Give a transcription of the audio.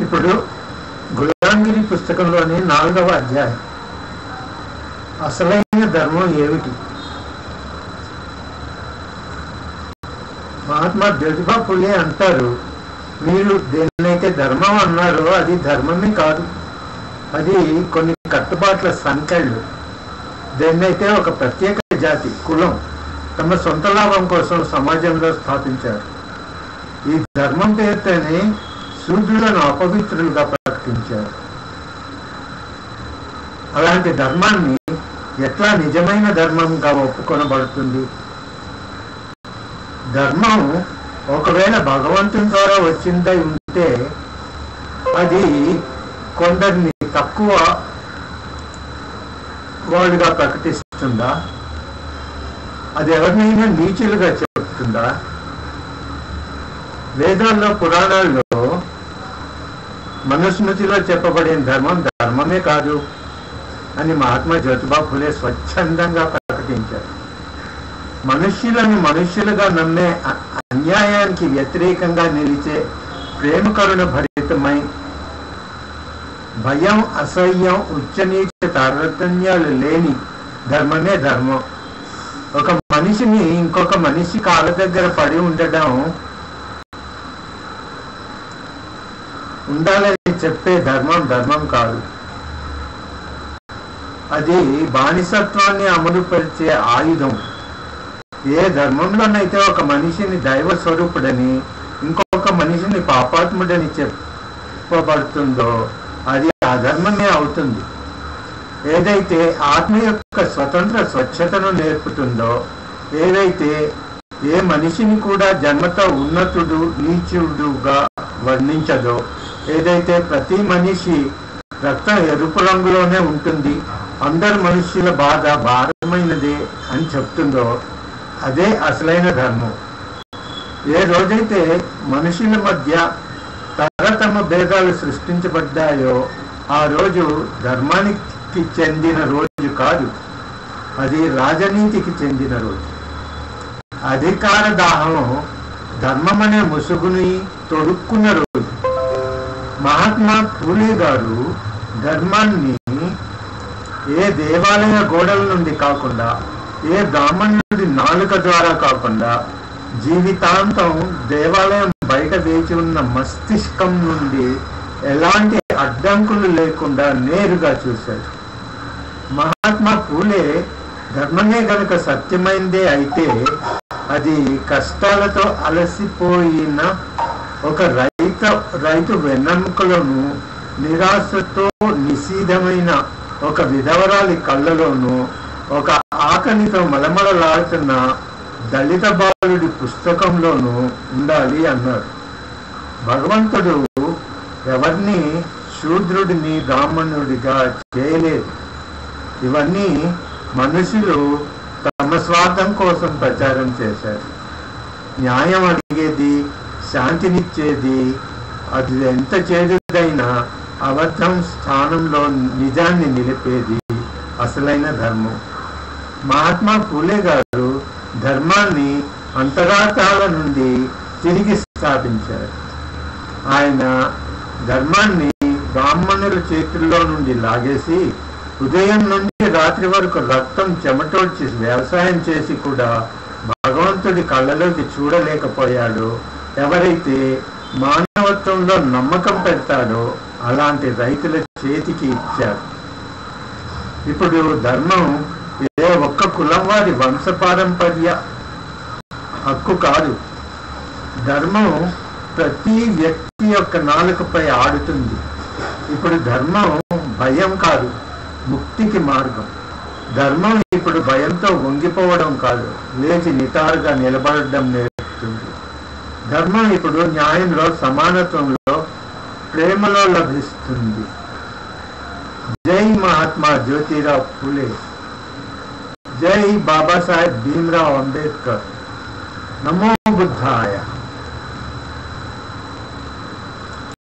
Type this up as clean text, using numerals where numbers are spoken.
ఇప్పుడు గులాంగిరి పుస్తకంలోని 4వ అధ్యాయం, అసలైన ధర్మం ఏమిటి? మహాత్మా జ్యోతిబా ఫులే అంటారు, మీరు దేన్నైతే ధర్మం అన్నారో అది ధర్మమే కాదు, అది కొన్ని కట్టుబాట్ల సంఖ్యలు. దేన్నైతే ఒక ప్రత్యేక జాతి, కులం తమ సొంత లాభం కోసం సమాజంలో స్థాపించారు. ఈ ధర్మం పేరుతోనే శూద్రులను అపవిత్రులుగా ప్రకటించారు. అలాంటి ధర్మాన్ని ఎట్లా నిజమైన ధర్మంగా ఒప్పుకొనబడుతుంది? ధర్మం ఒకవేళ భగవంతుని ద్వారా వచ్చిందై ఉంటే అది కొందరిని తక్కువ వాళ్ళుగా ప్రకటిస్తుందా? అది ఎవరినైనా నీచులుగా చెప్తుందా? వేదాల్లో, పురాణాల్లో, మనుస్మృతిలో చెప్పబడిన ధర్మం ధర్మమే కాదు అని మహాత్మా జ్యోతిబా ఫులే స్వచ్ఛందంగా ప్రకటించారు. మనుష్యులను మనుష్యులుగా నమ్మే అన్యాయానికి వ్యతిరేకంగా నిలిచే ప్రేమ కరుణ భరితమై భయం, అసహ్యం, ఉచ్చనీచ తారతమ్యాలు లేని ధర్మమే ధర్మం. ఒక మనిషిని ఇంకొక మనిషి కాళ్ళ దగ్గర పడి ఉండాలని చెప్పే ధర్మం ధర్మం కాదు. అది బానిసత్వాన్ని అమలుపరిచే ఆయుధం. ఏ ధర్మంలోనైతే ఒక మనిషిని దైవ స్వరూపుడని, ఇంకొక మనిషిని పాపాత్ముడని చెప్పబడుతుందో అది అధర్మమే అవుతుంది. ఏదైతే ఆత్మ యొక్క స్వతంత్ర స్వచ్ఛతను నేర్పుతుందో, ఏదైతే ఏ మనిషిని కూడా జన్మతో ఉన్నతుడు నీచుడుగా వర్ణించదో, ఏదైతే ప్రతి మనిషి రక్తం ఎరుపు రంగులోనే ఉంటుంది, అందరు మనుష్యుల బాధ భారమైనదే అని చెప్తుందో అదే అసలైన ధర్మం. ఏ రోజైతే మనుషుల మధ్య తరతమ భేదాలు సృష్టించబడ్డాయో ఆ రోజు ధర్మానికి చెందిన రోజు కాదు, అది రాజనీతికి చెందిన రోజు. అధికార దాహం ధర్మం అనే ముసుగుని తొడుక్కున్న రోజు. మహాత్మా ఫూలే గారు ధర్మాన్ని ఏ దేవాలయ గోడల నుండి కాకుండా, ఏ బ్రాహ్మణుడి నాలుక ద్వారా కాకుండా, జీవితాంతం దేవాలయం బయట వేచి ఉన్న మస్తిష్కం నుండి ఎలాంటి అడ్డంకులు లేకుండా నేరుగా చూశారు. మహాత్మా ఫూలే ధర్మమే గనుక సత్యమైందే అయితే అది కష్టాలతో అలసిపోయిన ఒక రైతు వెన్నెముకలోను, నిరాశతో నిశీధమైన ఒక విధవరాలి కళ్ళలోను, ఒక ఆకలితో మలమలలాడుతున్న దళిత బాలుడి పుస్తకంలోనూ ఉండాలి అన్నారు. భగవంతుడు ఎవరిని శూద్రుడిని బ్రాహ్మణుడిగా చేయలేదు. ఇవన్నీ మనుషులు తమ స్వార్థం కోసం ప్రచారం చేశారు. న్యాయం అడిగేది, శాంతినిచ్చేది, అది ఎంత చేదుదైనా అబద్ధం స్థానంలో నిజాన్ని నిలిపేది అసలైన ధర్మం. మహాత్మా ఫూలే గారు ధర్మాన్ని అంతరార్థాల నుండి తిరిగి స్థాపించారు. ఆయన ధర్మాన్ని బ్రాహ్మణుల చేతుల్లో నుండి లాగేసి ఉదయం నుండి రాత్రి వరకు రక్తం చెమటోడ్చి వ్యవసాయం చేసి కూడా భగవంతుడి కళ్ళలోకి చూడలేకపోయాడో, ఎవరైతే మానవత్వంలో నమ్మకం పెడతాడో అలాంటి రైతుల చేతికి ఇచ్చారు. ఇప్పుడు ధర్మం ఏ ఒక్క కులం వారి వంశపారంపర్య హక్కు కాదు. ధర్మం ప్రతి వ్యక్తి యొక్క నాలుకపై ఆడుతుంది. ఇప్పుడు ధర్మం భయం కాదు, ముక్తికి మార్గం. ధర్మం ఇప్పుడు భయంతో వంగిపోవడం కాదు, లేచి నిటారుగా నిలబడడం నేర్పుతుంది. ధర్మం ఇప్పుడు న్యాయంలో, సమానత్వంలో, ప్రేమలో లభిస్తుంది. జై మహాత్మా జ్యోతిరావు ఫూలే, జై బాబాసాహెబ్ భీమ్రావ్ అంబేద్కర్. నమో బుద్ధాయ.